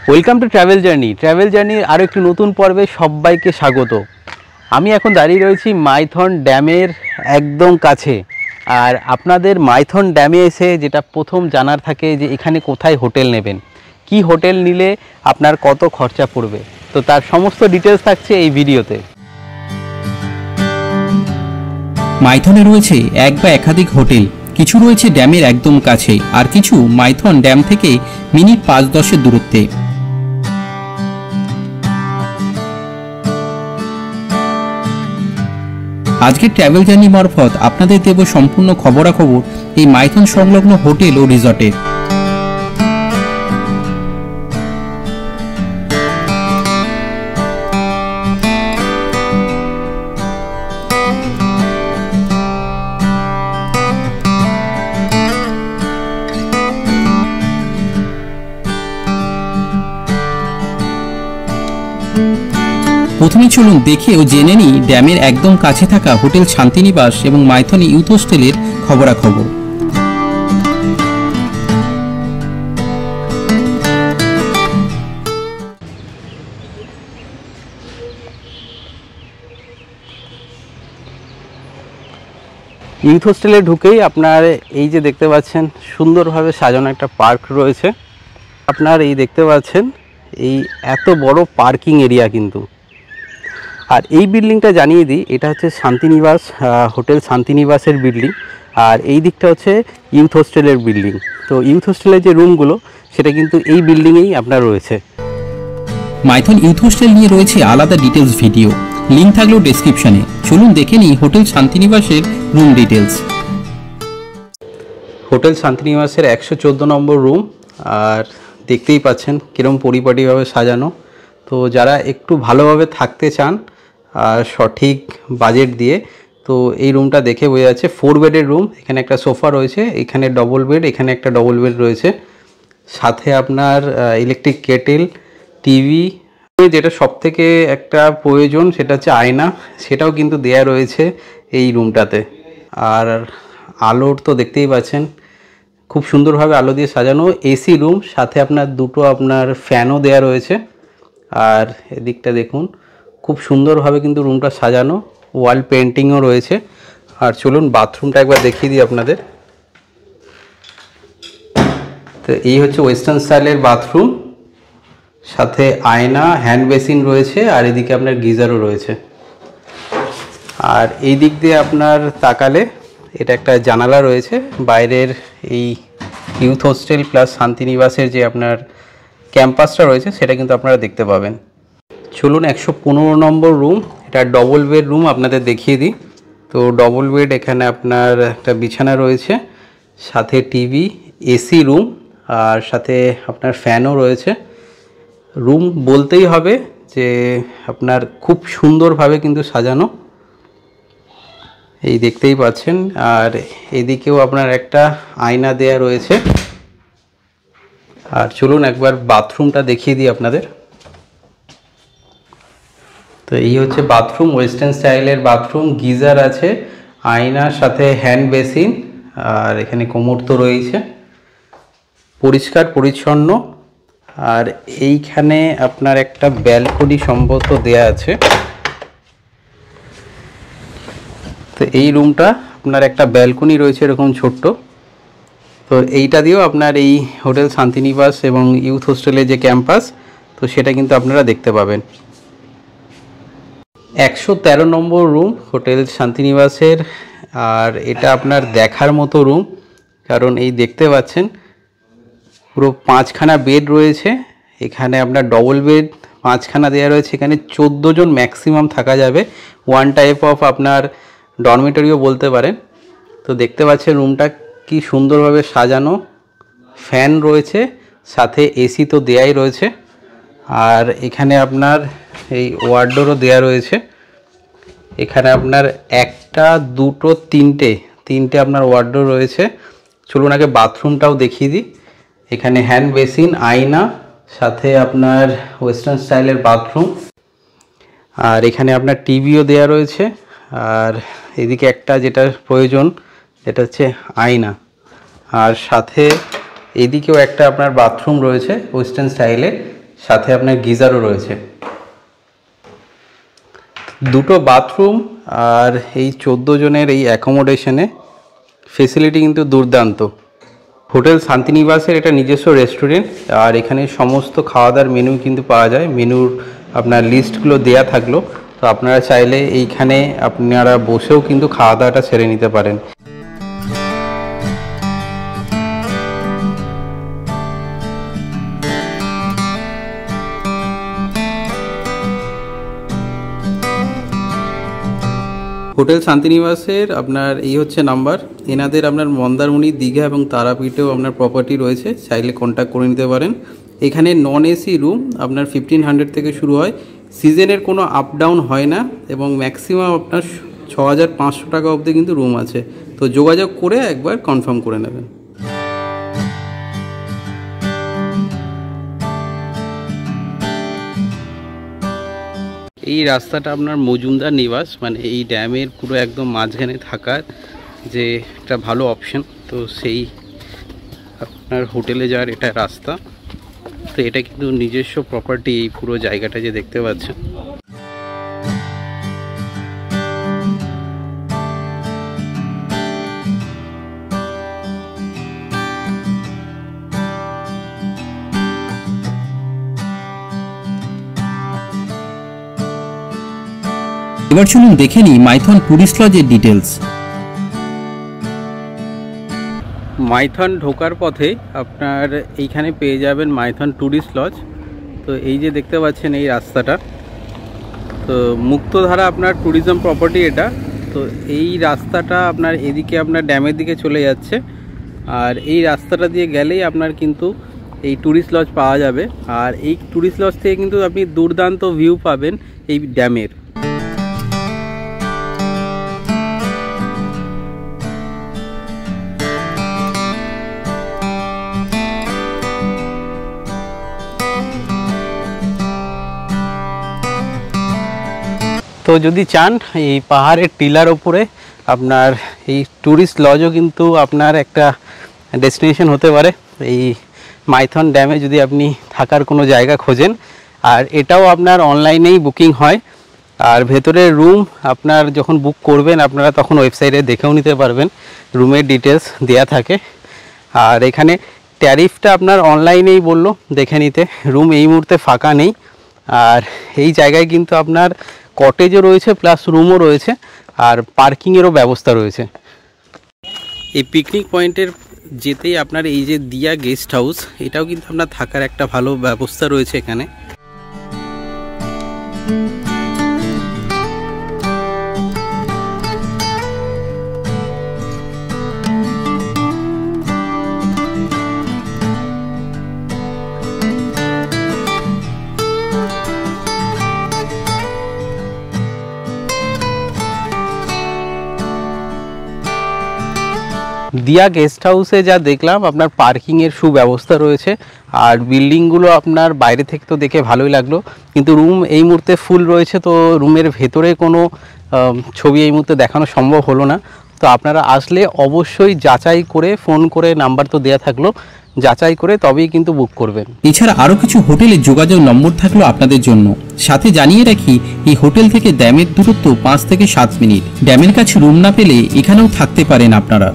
Welcome to travel জার্নির আরও একটি নতুন পর্বে সবাইকে স্বাগত। আমি এখন দাঁড়িয়ে রয়েছি মাইথন ড্যামের একদম কাছে। আর আপনাদের মাইথন ড্যামে এসে যেটা প্রথম জানার থাকে যে এখানে কোথায় হোটেল নেবেন, কি হোটেল নিলে আপনার কত খরচা পড়বে, তো তার সমস্ত ডিটেলস থাকছে এই ভিডিওতে। মাইথনে রয়েছে এক বা একাধিক হোটেল, কিছু রয়েছে ড্যামের একদম কাছে আর কিছু মাইথন ড্যাম থেকে মিনিট 5-10 দূরত্বে। আজকের ট্রাভেল জার্নি মারফত আপনাদের দেব সম্পূর্ণ খবরাখবর এই মাইথন সংলগ্ন হোটেল ও রিসর্টের। প্রথমে চলুন দেখে ও জেনে নিই ড্যামের একদম কাছে থাকা হোটেল শান্তিনিবাস এবং মাইথন ইউথ হোস্টেলের খবরাখবর। ইউথ হোস্টেলে ঢুকেই আপনার এই যে দেখতে পাচ্ছেন সুন্দরভাবে সাজানো একটা পার্ক রয়েছে। আপনার এই দেখতে পাচ্ছেন এই এত বড় পার্কিং এরিয়া কিন্তু। আর এই বিল্ডিংটা জানিয়ে দিই, এটা হচ্ছে শান্তিনিবাস হোটেল শান্তিনিবাসের বিল্ডিং, আর এই দিকটা হচ্ছে ইউথ হোস্টেলের বিল্ডিং। তো ইউথ হোস্টেলের যে রুমগুলো সেটা কিন্তু এই বিল্ডিংয়েই আপনার রয়েছে। মাইথন ইউথ হোস্টেল নিয়ে রয়েছে আলাদা ডিটেলস ভিডিও, লিঙ্ক থাকলেও ডেসক্রিপশনে। চলুন দেখে নিই হোটেল শান্তিনিবাসের রুম ডিটেলস। হোটেল শান্তিনিবাসের 114 নম্বর রুম, আর দেখতেই পাচ্ছেন কীরকম পরিপাটিভাবে সাজানো। তো যারা একটু ভালোভাবে থাকতে চান আর সঠিক বাজেট দিয়ে, তো এই রুমটা দেখে বোঝা যাচ্ছে 4 বেডের রুম। এখানে একটা সোফা রয়েছে, এখানে ডবল বেড, এখানে একটা ডবল বেড রয়েছে, সাথে আপনার ইলেকট্রিক কেটেল, টিভি, যেটা সবথেকে একটা প্রয়োজন সেটা হচ্ছে আয়না, সেটাও কিন্তু দেয়া রয়েছে এই রুমটাতে। আর আলোর তো দেখতেই পাচ্ছেন খুব সুন্দরভাবে আলো দিয়ে সাজানো। এসি রুম, সাথে আপনার দুটো আপনার ফ্যানও দেয়া রয়েছে। আর এদিকটা দেখুন খুব সুন্দরভাবে কিন্তু রুমটা সাজানো, ওয়াল পেন্টিংও রয়েছে। আর চলুন বাথরুমটা একবার দেখিয়ে দিই আপনাদের। তো এই হচ্ছে ওয়েস্টার্ন স্টাইলের বাথরুম, সাথে আয়না, হ্যান্ড বেসিন রয়েছে, আর এদিকে আপনার গিজারও রয়েছে। আর এই দিক দিয়ে আপনার তাকালে এটা একটা জানালা রয়েছে, বাইরের এই ইউথ হোস্টেল প্লাস শান্তিনিবাসের যে আপনার ক্যাম্পাসটা রয়েছে সেটা কিন্তু আপনারা দেখতে পাবেন। চলুন 115 নম্বর রুম, এটা ডবল বেড রুম আপনাদের দেখিয়ে দিই। তো ডবল বেড, এখানে আপনার একটা বিছানা রয়েছে, সাথে টিভি, এসি রুম, আর সাথে আপনার ফ্যানও রয়েছে। রুম বলতেই হবে যে আপনার খুব সুন্দরভাবে কিন্তু সাজানো, এই দেখতেই পাচ্ছেন। আর এদিকেও আপনার একটা আয়না দেয়া রয়েছে। আর চলুন একবার বাথরুমটা দেখিয়ে দিই আপনাদের। তো এই হচ্ছে বাথরুম, ওয়েস্টার্ন স্টাইলের বাথরুম, গিজার আছে, আয়নার সাথে হ্যান্ড বেসিন, আর এখানে কোমর তো রয়েছে, পরিষ্কার পরিচ্ছন্ন। আর এইখানে আপনার একটা ব্যালকনি সম্ভবত দেয়া আছে। তো এই রুমটা আপনার একটা ব্যালকনি রয়েছে এরকম ছোট্ট। তো এইটা দিয়েও আপনার এই হোটেল শান্তিনিবাস এবং ইউথ হোস্টেলের যে ক্যাম্পাস, তো সেটা কিন্তু আপনারা দেখতে পাবেন। 113 নম্বর রুম হোটেল শান্তিনিবাসের, আর এটা আপনার দেখার মতো রুম, কারণ এই দেখতে পাচ্ছেন পুরো 5খানা বেড রয়েছে। এখানে আপনার ডবল বেড 5খানা দেওয়া রয়েছে, এখানে 14 জন ম্যাক্সিমাম থাকা যাবে, ওয়ান টাইপ অফ আপনার ডরমিটরিও বলতে পারেন। তো দেখতে পাচ্ছেন রুমটা কি সুন্দরভাবে সাজানো, ফ্যান রয়েছে, সাথে এসি তো দেয়াই রয়েছে। আর এখানে আপনার এই ওয়ার্ডরও দেয়া রয়েছে। এখানে আপনার একটা, দুটো, তিনটে আপনার ওয়ার্ডর রয়েছে। চলুন আগে বাথরুমটাও দেখিয়ে দিই। এখানে হ্যান্ড বেসিন, আয়না, সাথে আপনার ওয়েস্টার্ন স্টাইলের বাথরুম, আর এখানে আপনার টিভিও দেয়া রয়েছে। আর এদিকে একটা যেটা প্রয়োজন যেটা হচ্ছে আয়না, আর সাথে এদিকেও একটা আপনার বাথরুম রয়েছে ওয়েস্টার্ন স্টাইলে। সাথে আপনার গিজারও রয়েছে, দুটো বাথরুম। আর এই 14 জনের এই অ্যাকোমোডেশনে ফেসিলিটি কিন্তু দুর্দান্ত। হোটেল শান্তিনিবাসের এটা নিজস্ব রেস্টুরেন্ট, আর এখানে সমস্ত খাওয়া দাওয়ার মেনু কিন্তু পাওয়া যায়। মেনুর আপনার লিস্টগুলো দেয়া থাকলো, তো আপনারা চাইলে এইখানে আপনারা বসেও কিন্তু খাওয়া দাওয়াটা সেরে নিতে পারেন। হোটেল শান্তিনিবাসের আপনার এই হচ্ছে নাম্বার। এনাদের আপনার মন্দারমণি, দীঘা এবং তারাপীঠেও আপনার প্রপার্টি রয়েছে, চাইলে কন্ট্যাক্ট করে নিতে পারেন। এখানে নন এসি রুম আপনার 1500 থেকে শুরু হয়। সিজনের কোনো আপ ডাউন হয় না এবং ম্যাক্সিমাম আপনার 6500 টাকা অবধি কিন্তু রুম আছে। তো যোগাযোগ করে একবার কনফার্ম করে নেবেন। এই রাস্তাটা আপনার মজুমদার নিবাস, মানে এই ড্যামের পুরো একদম মাঝখানে থাকার যে একটা ভালো অপশন। তো সেই আপনার হোটেলে যাওয়ার এটা রাস্তা। তো এটা কিন্তু নিজস্ব প্রপার্টি, এই পুরো জায়গাটা যে দেখতে পাচ্ছেন। এবার চলুন দেখে নিই মাইথন টুরিস্ট লজের ডিটেলস। মাইথন ঢোকার পথে আপনার এইখানে পেয়ে যাবেন মাইথন টুরিস্ট লজ। তো এই যে দেখতে পাচ্ছেন এই রাস্তাটা, তো মুক্তধারা আপনার ট্যুরিজম প্রপার্টি এটা। তো এই রাস্তাটা আপনার এদিকে আপনার ড্যামের দিকে চলে যাচ্ছে, আর এই রাস্তাটা দিয়ে গেলেই আপনার কিন্তু এই ট্যুরিস্ট লজ পাওয়া যাবে। আর এই ট্যুরিস্ট লজ থেকে কিন্তু আপনি দুর্দান্ত ভিউ পাবেন এই ড্যামের। তো যদি চান এই পাহাড়ের টিলার ওপরে আপনার এই ট্যুরিস্ট লজও কিন্তু আপনার একটা ডেস্টিনেশন হতে পারে। এই মাইথন ড্যামে যদি আপনি থাকার কোনো জায়গা খোঁজেন, আর এটাও আপনার অনলাইনেই বুকিং হয়। আর ভেতরের রুম আপনার যখন বুক করবেন আপনারা তখন ওয়েবসাইটে দেখেও নিতে পারবেন, রুমের ডিটেলস দেয়া থাকে। আর এখানে ট্যারিফটা আপনার অনলাইনেই বললো দেখে নিতে, রুম এই মুহূর্তে ফাঁকা নেই। আর এই জায়গায় কিন্তু আপনার কটেজও রয়েছে প্লাস রুমও রয়েছে, আর পার্কিংয়েরও ব্যবস্থা রয়েছে। এই পিকনিক পয়েন্টের যেতেই আপনার এই যে দিয়া গেস্ট হাউস, এটাও কিন্তু আপনার থাকার একটা ভালো ব্যবস্থা রয়েছে এখানে। দিয়া গেস্ট হাউসে যা দেখলাম আপনার পার্কিংয়ের সুব্যবস্থা রয়েছে, আর বিল্ডিংগুলো আপনার বাইরে থেকে তো দেখে ভালোই লাগলো, কিন্তু রুম এই মুহূর্তে ফুল রয়েছে। তো রুমের ভেতরে কোনো ছবি এই মুহূর্তে দেখানো সম্ভব হলো না। তো আপনারা আসলে অবশ্যই যাচাই করে, ফোন করে, নাম্বার তো দেয়া থাকলো, যাচাই করে তবেই কিন্তু বুক করবেন। এছাড়া আরও কিছু হোটেলের যোগাযোগ নম্বর থাকলো আপনাদের জন্য। সাথে জানিয়ে রাখি এই হোটেল থেকে ড্যামের দূরত্ব 5 থেকে 7 মিনিট। ড্যামের কাছে রুম না পেলে এখানেও থাকতে পারেন আপনারা।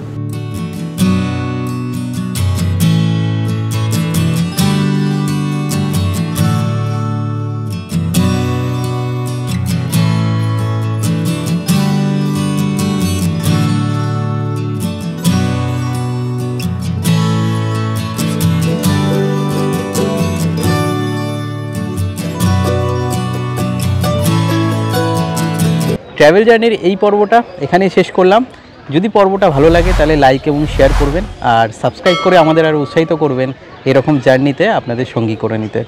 ট্র্যাভেল জার্নির এই পর্বটা এখানেই শেষ করলাম। যদি পর্বটা ভালো লাগে তাহলে লাইক এবং শেয়ার করবেন, আর সাবস্ক্রাইব করে আমাদের আরও উৎসাহিত করবেন এরকম জার্নিতে আপনাদের সঙ্গী করে নিতে।